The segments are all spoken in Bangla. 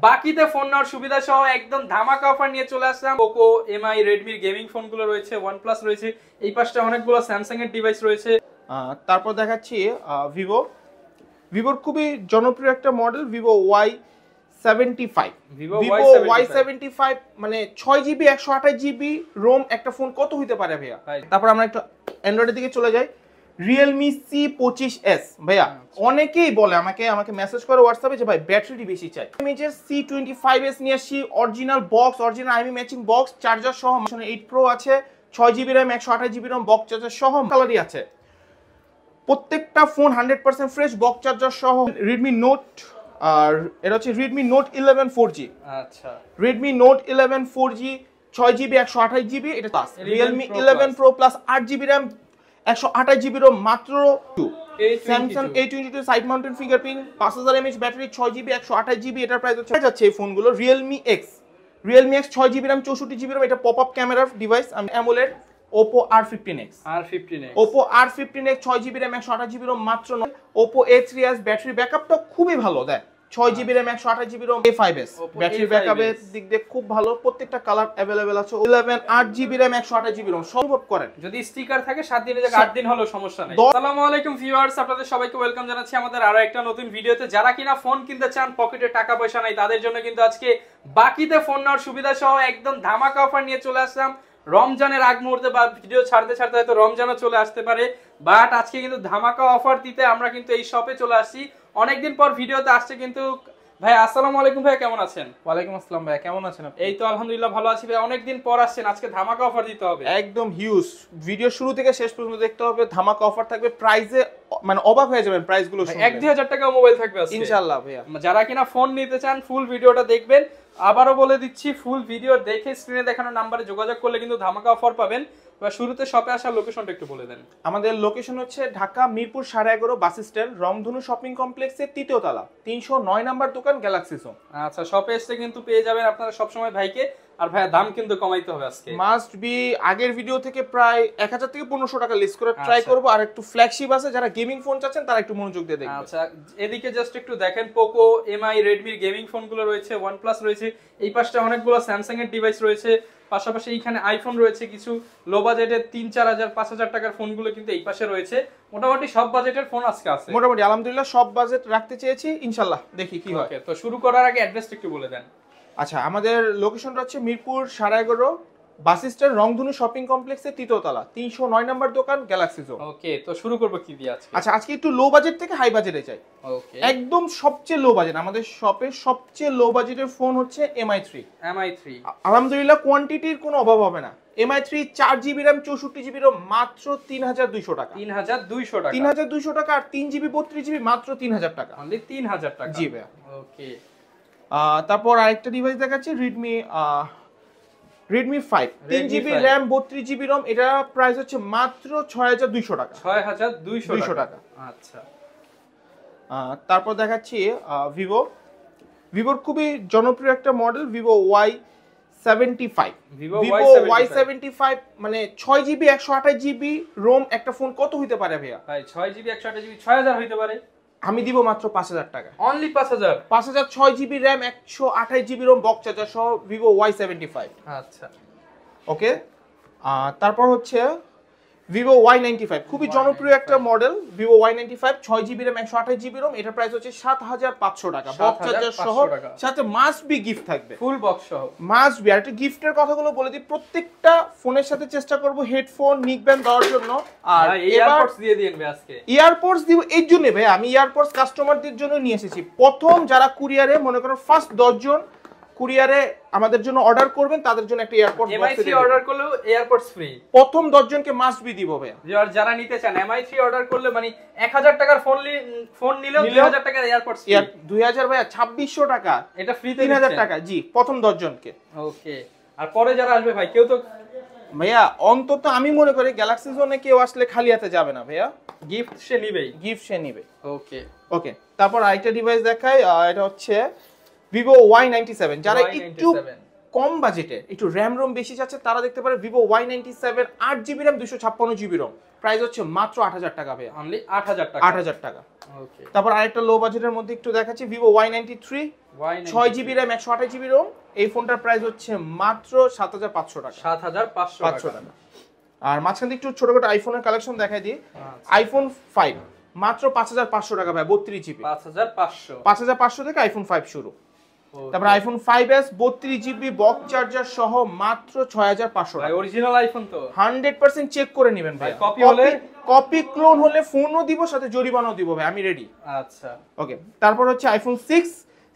বাকিতে ফোন নেওয়ার সুবিধা সহ একদম ধামাকা অফার নিয়ে চলে আসলাম। পোকো, এমআই, রেডমির গেমিং ফোনগুলো রয়েছে, ওয়ানপ্লাস রয়েছে, এই পাশটা অনেকগুলো স্যামসাং এর ডিভাইস রয়েছে। তারপর দেখাচ্ছি ভিভোর খুবই জনপ্রিয় একটা model Vivo Y75। Vivo Y75 মানে 6GB 128GB রোম একটা ফোন কত হইতে পারে ভাইয়া? তারপর আমরা একটু অ্যান্ড্রয়েডের দিকে চলে যাই। Realme C25s ভাইয়া, অনেকেই বলে আমাকে মেসেজ করে হোয়াটসঅ্যাপে যে ভাই ব্যাটারি বেশি চাই। আমি যে C25s নিয়ে আসি, original box, original IMEI matching box, charger সহ, 8 Pro আছে, 6GB RAM 128GB ROM, box charger সহ, কালারই আছে। প্রত্যেকটা ফোন 100% ফ্রেশ, বক্স চার্জার সহ। Redmi Note আর এটা হচ্ছে Redmi Note 11 4G। আচ্ছা, Redmi Note 11 4G 6GB 128GB এটা plus. Realme 11 Pro Plus 8GB RAM 128GB ROM মাত্র 2। Samsung A22 side mounted fingerprint, 5000 mAh battery, 6GB 128GB এটার প্রাইস হচ্ছে যাচ্ছে এই ফোনগুলো। Realme X 6GB RAM 64GB ROM, এটা পপ আপ ক্যামেরার device. AMOLED Oppo R15X Oppo R15X 6GB RAM 128GB ROM মাত্র। Oppo A3s ব্যাটারি ব্যাকআপটা খুবই ভালো দেয়, 6GB RAM 128GB ROM। A5s battery ব্যাকআপের দিক দিয়ে খুব ভালো, প্রত্যেকটা কালার अवेलेबल আছে। 11 8GB RAM 128GB ROM সম্ভব করেন, যদি স্টিকার থাকে 7 দিনের জায়গায় 8 দিন হলো সমস্যা নেই। আসসালামু আলাইকুম ভিউয়ার্স, আপনাদের সবাইকে ওয়েলকাম জানাচ্ছি আমাদের আরো একটা নতুন ভিডিওতে। যারা কিনা ফোন কিনতে চান, পকেটে টাকা পয়সা নাই, তাদের জন্য কিন্তু আজকে বাকিতে ফোন নেওয়ার সুবিধা সহ একদম ধামাকা অফার নিয়ে চলে আসলাম। রমজানের আগ মুহূর্তে বা ভিডিও ছাড়তে ছাড়তে হয়তো রমজানও চলে আসতে পারে, বাট আজকে কিন্তু ধামাকা অফার দিতে আমরা কিন্তু এই শপে চলে আসছি। অনেকদিন পর ভিডিওতে আসছে কিন্তু ভাই। আসসালামু আলাইকুম ভাই, কেমন আছেন? ওয়ালাইকুম আসসালাম ভাই, কেমন আছেন আপনি? এই তো আলহামদুলিল্লাহ ভালো আছি ভাই। অনেকদিন পর আসছেন, আজকে ধামাকা অফার দিতে হবে একদম হিউজ। ভিডিও শুরু থেকে শেষ পর্যন্ত দেখতে হবে, ধামাকা অফার থাকবে। প্রাইসে মানে অবাক হয়ে যাবেন, প্রাইসগুলো শুনলে। 1-2000 টাকা মোবাইল থাকবে আজকে ইনশাআল্লাহ ভাইয়া। যারা কিনা ফোন নিতে চান ফুল ভিডিওটা দেখবেন। আবারও বলে দিচ্ছি, ফুল ভিডিও দেখে স্ক্রিনে দেখানো নাম্বারে যোগাযোগ করলে কিন্তু ধামাকা অফার পাবেন। শুরুতে শপে আসার লোকেশনটা একটু বলে দেন। আমাদের লোকেশন হচ্ছে ঢাকা মিরপুর 11.5 বাস স্ট্যান্ড, রংধনু শপিং কমপ্লেক্সের 3য় তলা, 309 নাম্বার দোকান, গ্যালাক্সি জোন। আচ্ছা, শপে এসে কিন্তু পেয়ে যাবেন আপনারা সবসময় ভাইকে। আর ভাইয়া দাম কিন্তু কমাইতে হবে আজকে, মাস্ট বি। আগের ভিডিও থেকে প্রায় 1000 থেকে 1500 টাকা লিস্ট করে ট্রাই করব। আর একটু ফ্ল্যাগশিপ আছে, যারা গেমিং ফোন চাচ্ছেন তারা একটু মনোযোগ দিয়ে দেখবেন। আচ্ছা, এদিকে জাস্ট একটু দেখেন, পোকো, এমআই, রেডমির গেমিং ফোনগুলো রয়েছে, ওয়ানপ্লাস রয়েছে, এই পাশটা অনেকগুলো স্যামসাং এর ডিভাইস রয়েছে, পাশাপাশি এইখানে আইফোন রয়েছে, কিছু লো বাজেটের 3000-4000 5000 টাকার ফোনগুলো কিন্তু এই পাশে রয়েছে। মোটামুটি সব বাজেটের ফোন আজকে আছে, মোটামুটি আলহামদুলিল্লাহ সব বাজেট রাখতে চেয়েছি, ইনশাআল্লাহ দেখি কি হয়। তো শুরু করার আগে অ্যাড্রেসটা একটু বলে দেন। আচ্ছা, আমাদের লোকেশনটা হচ্ছে মিরপুর 11.5 বাস স্ট্যান্ড, রংধনু শপিং কমপ্লেক্সের 3য় তলা, 309 নাম্বার দোকান, গ্যালাক্সি জোন। ওকে, তো শুরু করব কি দিয়ে আজকে? আচ্ছা, আজকে একটু লো বাজেট থেকে হাই বাজেটে যাই। ওকে, একদম সবচেয়ে লো বাজেট, আমাদের শপে সবচেয়ে লো বাজেটের ফোন হচ্ছে MI3। আলহামদুলিল্লাহ কোয়ান্টিটির কোনো অভাব হবে না। MI3 4GB RAM 64GB ROM মাত্র 3200 টাকা। 3200 টাকা। আর 3GB 32GB মাত্র 3000 টাকা। অনলি 3000 টাকা। জি ভাই। ওকে, তারপর আরেকটা ডিভাইস দেখাচ্ছি, Redmi 5 3GB RAM 32GB ROM, এটা প্রাইস হচ্ছে মাত্র 6200 টাকা। 6200 টাকা। আচ্ছা, তারপর দেখাচ্ছি ভিভোর খুবই জনপ্রিয় একটা model Vivo Y75। Vivo Y75 মানে 6GB 128GB ROM একটা ফোন কত হইতে পারে ভাইয়া? ভাই 6GB 128GB 6000 হইতে পারে। আমি দিব মাত্র 5000 টাকা। Only 5000। 6GB RAM 128GB ROM, box charger সহ ভিভো Y75। আচ্ছা, ওকে। তারপর হচ্ছে ভিভো Y95, খুবই জনপ্রিয় একটা model Vivo Y95 6GB RAM 128GB ROM, এটার প্রাইস হচ্ছে 7500 টাকা, বক্স চার্জার সহ, সাথে মাস্ট বি গিফট থাকবে, ফুল বক্স সহ মাস্ট বি। আর একটা গিফটের কথাগুলো বলে দিই, প্রত্যেকটা ফোনের সাথে চেষ্টা করব হেডফোন, নিকব্যান্ড দেওয়ার জন্য। আর ইয়ারপডস দিয়ে দিন ভাই আজকে। ইয়ারপডস দিব এই জন্য ভাই, আমি ইয়ারপডস কাস্টমারদের জন্য নিয়ে এসেছি। প্রথম যারা কুরিয়ারে মনে করেন ফার্স্ট 10 জন কুরিয়ারে আমাদের জন্য অর্ডার করবেন, তাদের জন্য একটা এয়ারপড MI3 অর্ডার করলেও এয়ারপডস ফ্রি। প্রথম 10 জনকে মাস্ট বি দিব ভাই। যারা নিতে চান MI3 অর্ডার করলে মানে 1000 টাকার ফোন নিলেও 2000 টাকার এয়ারপডস ফ্রি। 2000 ভাই 2600 টাকা, এটা ফ্রিতে 3000 টাকা। জি, প্রথম 10 জনকে। ওকে, আর পরে যারা আসবে ভাই, কেউ তো ভাইয়া অন্তত আমি মনে করি গ্যালাক্সি জোনে কেউ আসলে খালি হাতে যাবে না ভাইয়া, গিফট সে নিবে। ওকে। তারপর আরেকটা ডিভাইস দেখাই, এটা হচ্ছে ভিভো Y97। যারা একটু কম বাজেটে একটু র্যাম রোম বেশি যাচ্ছে তারা দেখতে পারে Vivo Y97 8GB RAM 256GB ROM, price হচ্ছে মাত্র 8000 টাকা ভাই, অনলি 8000 টাকা। 8000 টাকা। ওকে, তারপর আরেকটা লো বাজেটের মধ্যে একটু দেখাচ্ছি Vivo Y93 6GB RAM 128GB ROM, এই ফোনটার প্রাইস হচ্ছে মাত্র 7500 টাকা। 7500 টাকা। আর মাঝখান থেকে একটু ছোটখাটো আইফোনের কালেকশন দেখাই দিই। আইফোন 5 মাত্র 5500 টাকা ভাই, 32GB। 5500 থেকে আইফোন 5 শুরু। তারপর iPhone 5s 32GB box charger সহ মাত্র 6500 টাকা। অরিজিনাল আইফোন তো 100% চেক করে নেবেন ভাই, কপি হলে, কপি ক্লোন হলে ফোনও দিব সাথে জরিমানাও দিব ভাই, আমি রেডি। আচ্ছা ওকে, তারপর হচ্ছে আইফোন 6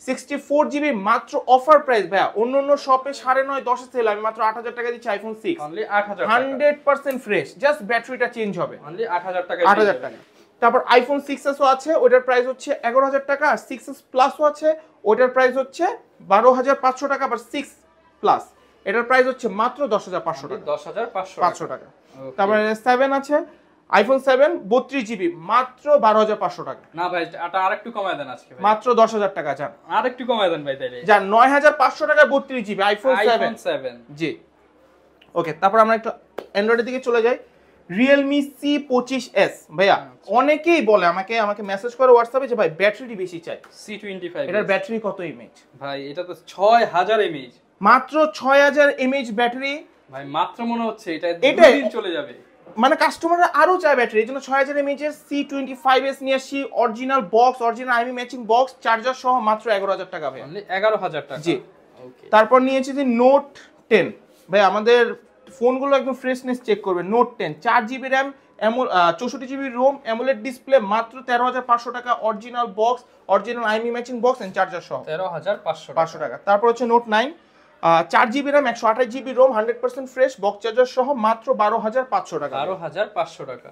64GB মাত্র অফার প্রাইস ভাই, অন্যান্য শপে 9.5 10 সেল, আমি মাত্র 8000 টাকা দিচ্ছি আইফোন 6, অনলি 8000 টাকা। 100% ফ্রেশ, জাস্ট ব্যাটারিটা চেঞ্জ হবে, অনলি 8000 টাকা। 8000 টাকা। তারপর আইফোন 6s ও আছে, ওটার প্রাইস হচ্ছে 11000 টাকা, আর 6s প্লাসও আছে, ওটার প্রাইস হচ্ছে 12500 টাকা, আবার 6 প্লাস এটার প্রাইস হচ্ছে মাত্র 10500 টাকা, 10500 টাকা। তারপরে 7 আছে, আইফোন 7 32GB মাত্র 12500 টাকা। না ভাই, এটা আরেকটু কমায় দেন আজকে ভাই, মাত্র 10000 টাকা যান, আরেকটু কমায় দেন ভাই তাইলে যান 9500 টাকায় 32GB আইফোন 7। জি ওকে, তারপর আমরা একটু অ্যান্ড্রয়েডের দিকে চলে যাই। Realme C25s ভাইয়া, অনেকেই বলে আমাকে মেসেজ করে হোয়াটসঅ্যাপে যে ভাই ব্যাটারি বেশি চাই। C25 এটার ব্যাটারি কত এমএইচ ভাই? এটা তো 6000 এমএইচ, মাত্র 6000 এমএইচ ব্যাটারি ভাই। মাত্র মনে হচ্ছে এটা এটাই 2 দিন চলে যাবে, মানে কাস্টমাররা আরো চায় ব্যাটারি, এজন্য 6000 এমএইচ এর C25s নিয়ে আসি, original box, original IMEI matching box, charger সহ মাত্র 11000 টাকা ভাই, অনলি 11000 টাকা। জি ওকে, তারপর নিয়েছি যে নোট 10 ভাই, আমাদের ফোনগুলো একদম ফ্রেশনেস চেক করবে। Note 10 4GB RAM 64GB ROM, AMOLED display, মাত্র 13500 টাকা, original box, original IMEI matching box and charger সহ 13500 টাকা। তারপর হচ্ছে note 9 4GB RAM 128GB ROM 100% fresh, box charger সহ মাত্র 12500 টাকা। 12500 টাকা।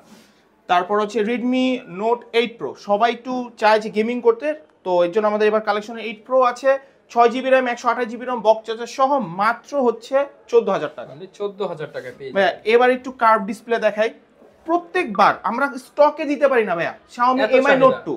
তারপর হচ্ছে Redmi Note 8 Pro, সবাই একটু চায় যে গেমিং করতে, তো এর জন্য আমাদের এবার কালেকশনে 8 Pro আছে, 6GB RAM 128GB ROM box charger সহ মাত্র হচ্ছে 14000 টাকা। 14000 টাকা পেয়ে ভাইয়া এবার একটু কার্ভ ডিসপ্লে দেখাই। প্রত্যেকবার আমরা স্টকে দিতে পারি না ভাইয়া Xiaomi Mi Note 2,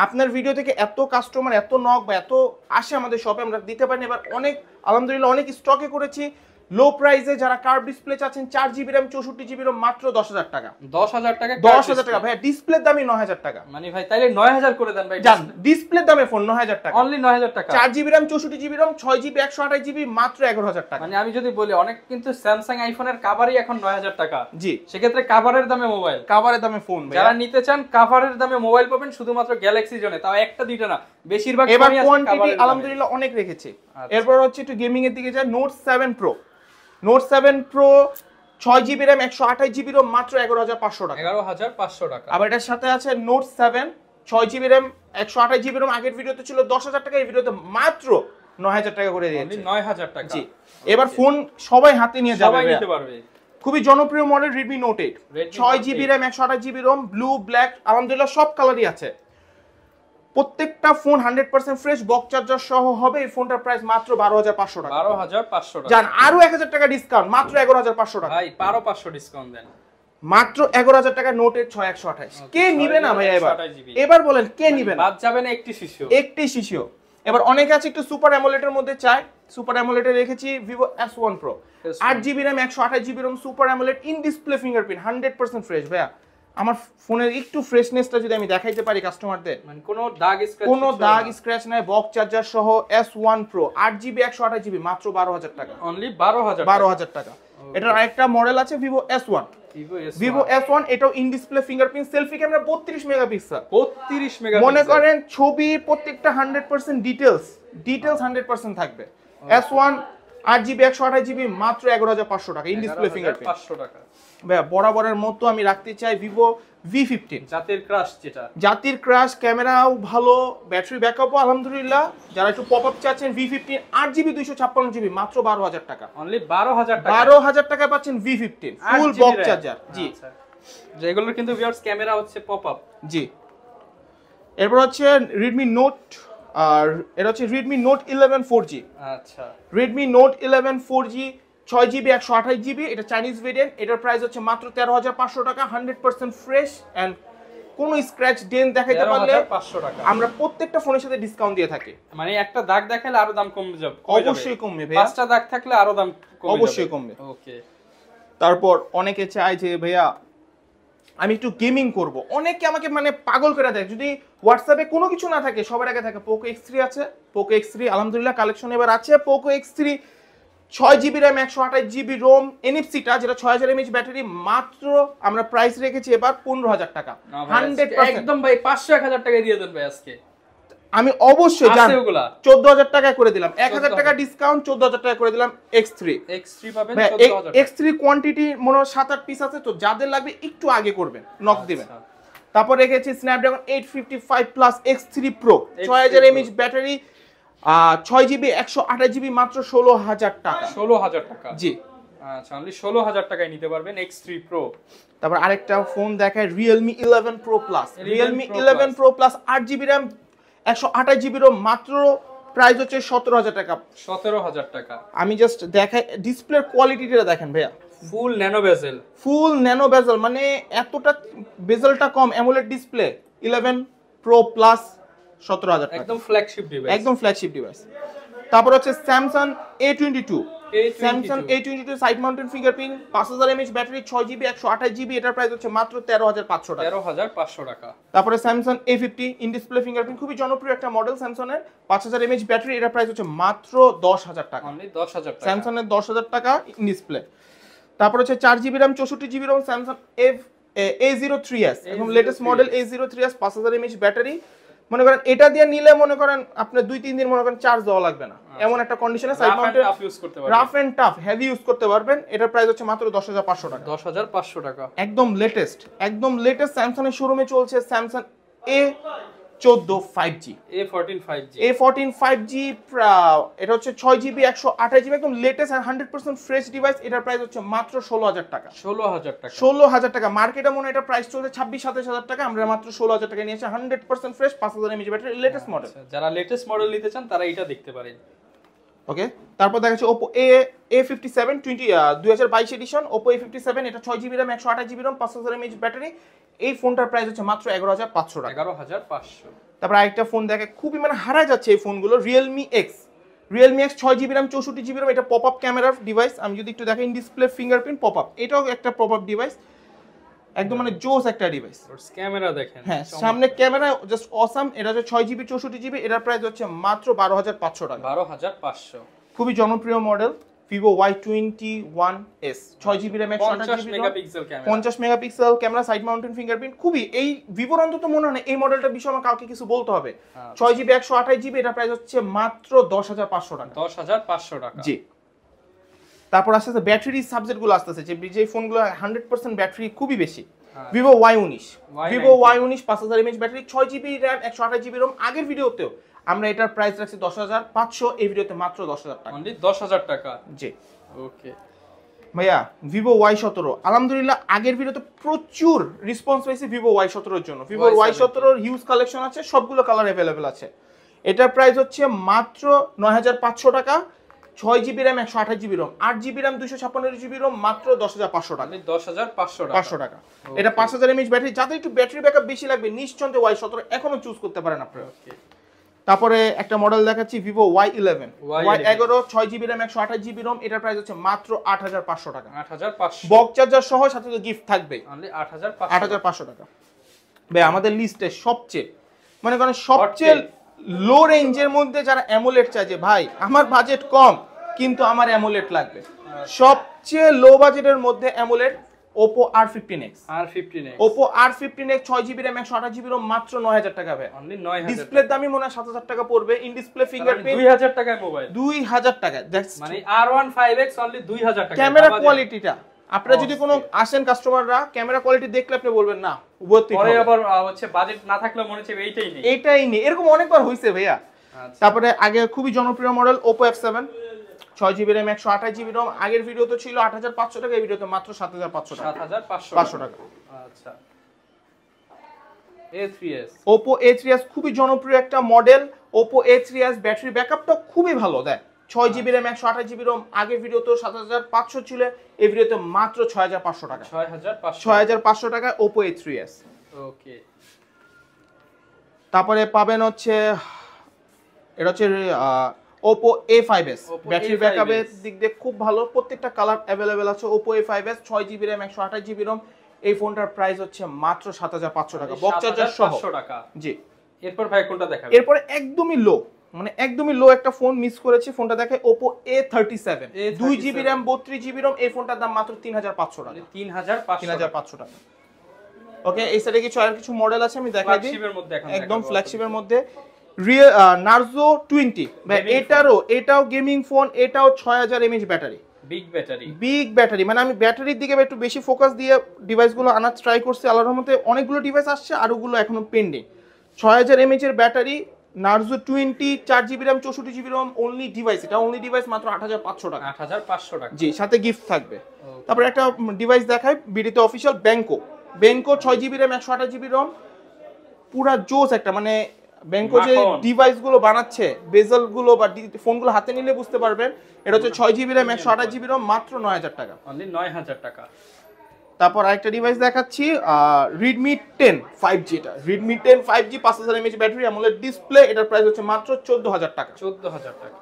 আপনার ভিডিও থেকে এত কাস্টমার, এত নক বা এত আসে আমাদের শপে, আমরা দিতে পারি না। এবার অনেক আলহামদুলিল্লাহ অনেক স্টকে করেছি, লো প্রাইসে। যারা কার্ভ ডিসপ্লে চাচ্ছেন 4GB RAM 64GB ROM মাত্র 10000 টাকা। 10000 টাকা, 10000 টাকা ভাইয়া, ডিসপ্লের দামই 9000 টাকা। মানে ভাই তাইলে 9000 করে দেন ভাই, জান ডিসপ্লের দামে ফোন 9000 টাকা, অনলি 9000 টাকা। 4GB RAM 64GB ROM 6GB 128GB মাত্র 11000 টাকা। মানে আমি যদি বলি, অনেক কিন্তু স্যামসাং আইফোনের কভারই এখন 9000 টাকা। জি, সেক্ষেত্রে কভারের দামে মোবাইল, কভারের দামে ফোন যারা নিতে চান কভারের দামে মোবাইল পাবেন শুধুমাত্র গ্যালাক্সি জোনে, তাও একটা দুইটা না, বেশিরভাগ এবার ফোনই আছে কোয়ান্টিটি কভারের দামে। আলহামদুলিল্লাহ অনেক রেখেছি। আচ্ছা। এরপর হচ্ছে একটু গেমিং এর দিকে যায়। Note 7 Pro 6GB RAM 128GB ROM মাত্র 11500 টাকা। 11500 টাকা। আবার এটার সাথে আছে note 7 6GB RAM 128GB ROM, আগের ভিডিওতে ছিল 10000 টাকা, এই ভিডিওতে মাত্র 9000 টাকা করে দিয়েছি, 9000 টাকা। জি এবার ফোন সবাই হাতে নিয়ে যাবে, সবাই নিতে পারবে। খুবই জনপ্রিয় model Redmi Note 8 6GB RAM 128GB ROM, blue black আলহামদুলিল্লাহ সব কালারই আছে। প্রত্যেকটা ফোন 100% ফ্রেশ, বক্স চার্জার সহ হবে। এই ফোনটার প্রাইস মাত্র 12500 টাকা। 12500 টাকা। জান আরো 1000 টাকা ডিসকাউন্ট, মাত্র 11500 টাকা। ভাই 12500 ডিসকাউন্ট দেন, মাত্র 11000 টাকা। নোট 8 6128 কে নিবে না ভাই? এবার বলেন কে নিবে না? বাদ যাবে না একটি শিশু, একটি শিশু। এবার অনেকে আছে একটু সুপার অ্যামোলেডের মধ্যে চায়, সুপার অ্যামোলেডে রেখেছি Vivo S1 Pro 8GB RAM 128GB ROM, super AMOLED, in display fingerprint, 100% fresh. ভাইয়া আমার ফোনের একটু ফ্রেশনেসটা যদি আমি দেখাইতে পারি কাস্টমারদের, মানে কোনো দাগ স্ক্র্যাচ নাই, বক্স চার্জার সহ S1 Pro 8GB 128GB মাত্র 12000 টাকা, অনলি 12000 টাকা। এটার আরেকটা মডেল আছে Vivo S1, এটাও in display fingerprint, selfie camera 32 megapixel, 32 megapixel. মনে করেন ছবি প্রত্যেকটা 100% ডিটেইলস 100% থাকবে। S1 8GB 128GB মাত্র 11500 টাকা, ইন ডিসপ্লে ফিঙ্গারপ্রিন্ট 500 টাকা। ভাইয়া বরাবরের মতো আমি রাখতে চাই Vivo V15, জাতির ক্রাশ, যেটা জাতির ক্রাশ, ক্যামেরাও ভালো, ব্যাটারি ব্যাকআপও আলহামদুলিল্লাহ। যারা একটু পপআপ চাচ্ছেন V15 8GB 256GB মাত্র 12000 টাকা, অনলি 12000 টাকা। 12000 টাকায় পাচ্ছেন V15 ফুল বক্স চার্জার। জি যেগুলোর কিন্তু ভিউয়ার্স ক্যামেরা হচ্ছে পপআপ। জি এরপর হচ্ছে Redmi Note, আর এটা হচ্ছে Redmi Note 11 4G। আচ্ছা, Redmi Note 11 4G 6GB 128GB, এটা চাইনিজ ভেরিয়েন্ট। এটার প্রাইস হচ্ছে মাত্র 13500 টাকা, 100% ফ্রেশ এন্ড কোনো স্ক্র্যাচ ডেন্ট দেখাইতে পারলে 500 টাকা আমরা প্রত্যেকটা ফোনের সাথে ডিসকাউন্ট দিয়ে থাকি। মানে একটা দাগ দেখালে আরো দাম কমে যাবে? অবশ্যই কমবে ভাইয়া, পাঁচটা দাগ থাকলে আরো দাম কমে যাবে? অবশ্যই কমবে। ওকে। তারপর অনেকে চায় যে ভাইয়া আমি একটু গেমিং করব, অনেকে আমাকে মানে পাগল করে দেয়, যদি হোয়াটসঅ্যাপে কোনো কিছু না থাকে সবার আগে থাকে পোকো X3 আছে। পোকো X3 আলহামদুলিল্লাহ কালেকশন এবার আছে। Poco X3 6GB RAM 128GB ROM এনএফসিটা যেটা 6000 mAh ব্যাটারি, মাত্র আমরা প্রাইস রেখেছি এবার 15000 টাকা। 100% একদম ভাই 500 1000 টাকা দিয়ে দেন ভাই আজকে। আমি অবশ্যই জান 14000 টাকা করে দিলাম, 1000 টাকা ডিসকাউন্ট 14000 টাকা করে দিলাম। X3 পাবেন 14000 টাকা। X3 কোয়ান্টিটি মনে হয় 7-8 পিস আছে, তো যাদের লাগবে একটু আগে করবেন, নক দিবেন। তারপর রেখেছি Snapdragon 855 plus X3 Pro 6000 mAh battery, 6GB 128GB মাত্র 16000 টাকা। 16000 টাকা জি আচ্ছা, অনলি 16000 টাকায় নিতে পারবেন X3 Pro। তারপর আরেকটা ফোন দেখায় Realme 11 Pro Plus। Realme 11 Pro Plus 8GB RAM 128GB ROM, মাত্র প্রাইস হচ্ছে 17000 টাকা। 17000 টাকা। আমি জাস্ট দেখাই ডিসপ্লের কোয়ালিটিটা দেখেন ভাইয়া, ফুল ন্যানো বেজেল। ফুল ন্যানো বেজেল, মানে এতটা বেজেলটা কম, অ্যামোলেড ডিসপ্লে 11 Pro Plus 17000 টাকা, একদম ফ্ল্যাগশিপ ডিভাইস, একদম ফ্ল্যাগশিপ ডিভাইস। তারপর হচ্ছে Samsung A22 side mountain fingerprint 5000 mAh battery, 6GB 128GB, এটার প্রাইস হচ্ছে মাত্র 13500 টাকা। 13500 টাকা। তারপরে Samsung A50 in display fingerprint, খুবই জনপ্রিয় একটা মডেল স্যামসাং এর, 5000 mAh ব্যাটারি, এটার প্রাইস হচ্ছে মাত্র 10000 টাকা। অনলি 10000 টাকা, স্যামসাং এর 10000 টাকা ইন ডিসপ্লে। তারপর হচ্ছে 4GB RAM 64GB ROM Samsung A03s, এবং latest model A03s 5000 mAh battery. মনে করেন এটা দিয়ে নিলে মনে করেন আপনার 2-3 দিন মনে করেন চার্জ দেওয়া লাগবে না, এমন একটা কন্ডিশনে side mounted rough and tough heavy use করতে পারবেন। এটার প্রাইস হচ্ছে মাত্র 10500 টাকা। 10500 টাকা, একদম লেটেস্ট স্যামসাং এর শোরুমে চলছে Samsung A14 5G, A14 5G, এটা হচ্ছে 6GB 128GB, একদম লেটেস্ট আর 100% ফ্রেশ ডিভাইস। এটার প্রাইস হচ্ছে মাত্র 16000 টাকা। 16000 টাকা। মার্কেটে মনে এটা প্রাইস চলছে 26-27 হাজার টাকা, আমরা মাত্র 16000 টাকা নিয়েছি। 100% fresh 5000 mAh battery, latest model. যারা লেটেস্ট মডেল নিতে চান তারা এটা দেখতে পারেন। ওকে। তারপর দেখা যাচ্ছে Oppo A57 2022 addition, Oppo A57, এটা 6GB RAM 128GB ROM 5000 mAh battery. এই ফোনটার প্রাইস হচ্ছে মাত্র 11500 টাকা। 11500। তারপর আরেকটা ফোন দেখে খুবই মানে হারা যাচ্ছে এই ফোনগুলো, Realme X 6GB RAM 64GB ROM, এটা পপ আপ ক্যামেরার ডিভাইস। আমি যদি একটু দেখেন ডিসপ্লে ফিঙ্গারপ্রিন্ট পপ আপ, এটাও একটা পপ আপ ডিভাইস, একদম মানে জোস একটা ডিভাইস। ক্যামেরা দেখেন, হ্যাঁ সামনে ক্যামেরা জাস্st অসাম। এটা হচ্ছে 6GB 64GB, এটার প্রাইস হচ্ছে মাত্র 12500 টাকা। 12500। খুবই জনপ্রিয় model Vivo Y21s 6GB RAM 128GB megapixel camera, 50 megapixel camera, side mountain fingerprint. খুবই এই ভিভোর অন্তত মনে হয় না এই মডেলটার বিষয়ে আমার কাউকে কিছু বলতে হবে। 6GB 128GB, এটা প্রাইস হচ্ছে মাত্র 10500 টাকা। 10500 টাকা। জি। তারপর আসছে ব্যাটারি সাবজেক্টগুলো আসতেছে, যে ফোনগুলো 100% ব্যাটারি খুবই বেশি। Vivo Y19 5000 mAh battery, 6GB RAM 128GB ROM। আগের ভিডিওতেও আমরা এটার প্রাইস রাখছি 10500, এই ভিডিওতে মাত্র 10000 টাকা। অনলি 10000 টাকা। জি। ওকে ভাইয়া Vivo Y17 আলহামদুলিল্লাহ আগের ভিডিওতে প্রচুর রেসপন্স পেয়েছি Vivo Y17 এর জন্য। Vivo Y17 এর হিউজ কালেকশন আছে, সবগুলো কালার अवेलेबल আছে। এটার প্রাইস হচ্ছে মাত্র 9500 টাকা। 6GB RAM 128GB ROM, 8GB RAM 256GB ROM, মাত্র 10500 টাকা। 10500 টাকা। এটা 5000 mAh ব্যাটারি, যাদের একটু ব্যাটারি ব্যাকআপ বেশি লাগবে নিশ্চিন্তে Y17 এখনো চুজ করতে পারেন আপনারা। ওকে। তারপরে একটা মডেল দেখাচ্ছি Vivo Y11 6GB RAM 128GB ROM, এটার প্রাইস হচ্ছে মাত্র 8500 টাকা। 8500 বক্স চার্জার সহ, সাথে তো গিফট থাকবে। অনলি 8500 টাকা। ভাই আমাদের লিস্টে সবচেয়ে মানে কোন সবচেয়ে লো রেঞ্জের মধ্যে যারা অ্যামোলেড চায়, যে ভাই আমার বাজেট কম কিন্তু আমার অ্যামোলেড লাগবে, সবচেয়ে লো বাজেটের মধ্যে AMOLED Oppo R15x। Oppo R15x 6GB RAM 128GB ROM, মাত্র 9000 টাকা ভাই। অনলি 9000। ডিসপ্লের দামই মনে হয় 7000 টাকা পড়বে। ইন ডিসপ্লে ফিঙ্গারপ্রিন্ট 2000 টাকায় মোবাইল, 2000 টাকা। মানে R15X অনলি 2000 টাকা। ক্যামেরা কোয়ালিটিটা আপনারা যদি কোনো আসেন কাস্টমাররা, ক্যামেরা কোয়ালিটি দেখলে আপনি বলবেন না উপরতে, পরে আবার হচ্ছে বাজেট না থাকলে মনে হচ্ছে এইটাই নেই, এরকম অনেকবার হইছে ভাইয়া। তারপরে আগে খুবই জনপ্রিয় model Oppo F7 6GB RAM 128GB ROM, আগের ভিডিওতে ছিল 8500 টাকা, এই ভিডিওতে মাত্র 7500 টাকা। 7500 টাকা। আচ্ছা। A3s Oppo A3s খুবই জনপ্রিয় একটা মডেল। Oppo A3s ব্যাটারি ব্যাকআপটা খুবই ভালো দেয়। 6GB RAM 128GB ROM, আগের ভিডিওতে 7500 ছিল, এই ভিডিওতে মাত্র 6500 টাকা। 6500 টাকা Oppo A3s। ওকে। তারপরে পাবেন হচ্ছে এটা হচ্ছে Oppo A5s, ব্যাটারি ব্যাকআপের দিক দিয়ে খুব ভালো, প্রত্যেকটা কালার अवेलेबल আছে। Oppo A5s 6GB RAM 128GB ROM, এই ফোনটার প্রাইস হচ্ছে মাত্র 7500 টাকা, বক্স চার্জার সহ। 7,500 টাকা। জি। এরপর ভাই কোনটা দেখাবেন? এরপর একদমই লো, মানে একদমই লো একটা ফোন মিস করেছি, ফোনটা দেখায় Oppo A37 2GB RAM 32GB ROM, এই ফোনটার দাম মাত্র 3500 টাকা। 3500 টাকা। ওকে, এই সাইডে কিছু মডেল আছে আমি দেখাই দিই। একদম ফ্ল্যাগশিপের মধ্যে রিয়েল নার্জো 20, এটাও গেমিং ফোন, এটাও 6000 mAh ব্যাটারি, বিগ ব্যাটারি। মানে আমি ব্যাটারির দিকে একটু বেশি ফোকাস দিয়ে ডিভাইসগুলো আনার ট্রাই করছি, আল্লাহর রহমতে অনেকগুলো ডিভাইস আসছে, আর ওগুলো এখনো পেন্ডিং। 6000 mAh এর battery, Narzo 20, 4GB RAM 64GB ROM, only device, এটা অনলি ডিভাইস মাত্র 8500 টাকা। 8500 টাকা, জি, সাথে গিফট থাকবে। তারপর একটা ডিভাইস দেখাই, বিডিতে অফিশিয়াল ব্যাংকো 6GB RAM 128GB ROM, পুরা জোস একটা, মানে ব্যাংকো যে ডিভাইসগুলো বানাচ্ছে, বেজেলগুলো বা ফোনগুলো হাতে নিলে বুঝতে পারবেন। এটা হচ্ছে 6GB RAM 128GB ROM, মাত্র 9000 টাকা, অনলি 9000 টাকা। তারপর আরেকটা ডিভাইস দেখাচ্ছি, Redmi 10 5G, এটা Redmi 10 5G 5000 mAh battery, AMOLED display, এটার প্রাইস হচ্ছে মাত্র 14000 টাকা। 14000 টাকা।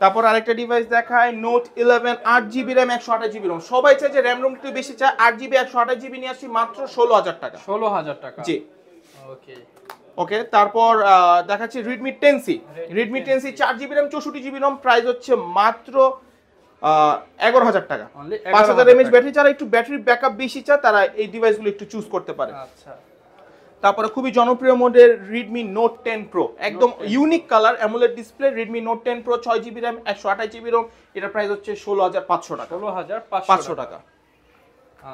তারপর আরেকটা ডিভাইস দেখায়, Note 11 8GB RAM 128GB ROM, সবাই চায় যে RAM ROM একটু বেশি চায়, 8GB 128GB নিয়ে আসছি মাত্র 16000 টাকা। 16000 টাকা, জি। ওকে ওকে, তারপর দেখাচ্ছি Redmi 10C 4GB RAM 64GB ROM, price হচ্ছে মাত্র 11000 টাকা। 5000 mAh ব্যাটারি, যারা একটু ব্যাটারি ব্যাকআপ বেশি চায় তারা এই ডিভাইসগুলো একটু চুজ করতে পারে। আচ্ছা। তারপরে খুবই জনপ্রিয় মডেল Redmi Note 10 Pro, একদম unique colour, AMOLED display, Redmi Note 10 Pro 6GB RAM 128GB ROM, এটার প্রাইস হচ্ছে 16500 টাকা। 16500 টাকা।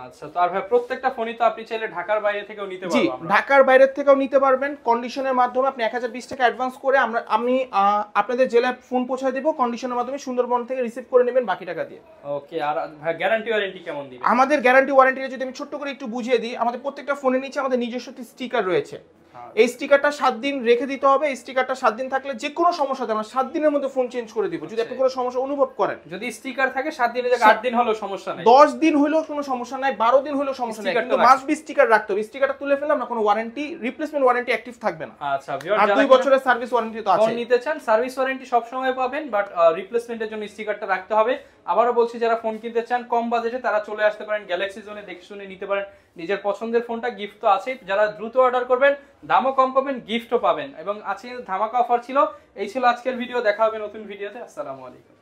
আচ্ছা, তো আর ভাই প্রত্যেকটা ফোনই তো আপনি চাইলে ঢাকার বাইরে থেকেও নিতে পারবেন। জি, ঢাকার বাইরে থেকেও নিতে পারবেন, কন্ডিশনের মাধ্যমে। আপনি 1020 টাকা অ্যাডভান্স করে আমি আপনাদের জেলায় ফোন পৌঁছে দেব, কন্ডিশনের মাধ্যমে সুন্দরবন থেকে রিসিভ করে নেবেন বাকি টাকা দিয়ে। ওকে, আর ভাই গ্যারান্টি ওয়ারেন্টি কেমন দিবেন? আমাদের গ্যারান্টি ওয়ারেন্টিটা যদি আমি ছোট্ট করে একটু বুঝিয়ে দিই, আমাদের প্রত্যেকটা ফোনের নিচে আমাদের নিজস্ব একটি স্টিকার রয়েছে। এই স্টিকারটা 7 দিন রেখে দিতে হবে। এই স্টিকারটা 7 দিন থাকলে যে কোনো সমস্যাতে আমরা 7 দিনের মধ্যে ফোন চেঞ্জ করে দিব। যদি আপনি কোনো সমস্যা অনুভব করেন, যদি স্টিকার থাকে 7 দিনের জায়গায় 8 দিন হলেও সমস্যা নাই, 10 দিন হলেও কোনো সমস্যা নাই, 12 দিন হলেও সমস্যা নাই, কিন্তু মাস্ট বি স্টিকার রাখতে হবে। স্টিকারটা তুলে ফেললে আমরা কোনো ওয়ারেন্টি, রিপ্লেসমেন্ট ওয়ারেন্টি অ্যাক্টিভ থাকবে না। আচ্ছা, ভিউয়ার, আর 2 বছরের সার্ভিস ওয়ারেন্টি তো আছে। ফোন নিতে চান, সার্ভিস ওয়ারেন্টি সব সময় পাবেন, বাট রিপ্লেসমেন্টের জন্য স্টিকারটা রাখতে হবে। আবারও বলছি, যারা ফোন কিনতে চান কম বাজেটে তারা চলে আসতে পারেন গ্যালাক্সি জোনে, দেখে শুনে নিতে পারেন নিজের পছন্দের ফোনটা। গিফট তো আছেই, যারা দ্রুত অর্ডার করবেন দামও কম পাবেন, গিফটও পাবেন, এবং আছে ধামাকা অফার ছিল। এই ছিল আজকের ভিডিও, দেখা হবে নতুন ভিডিওতে। আসসালামু আলাইকুম।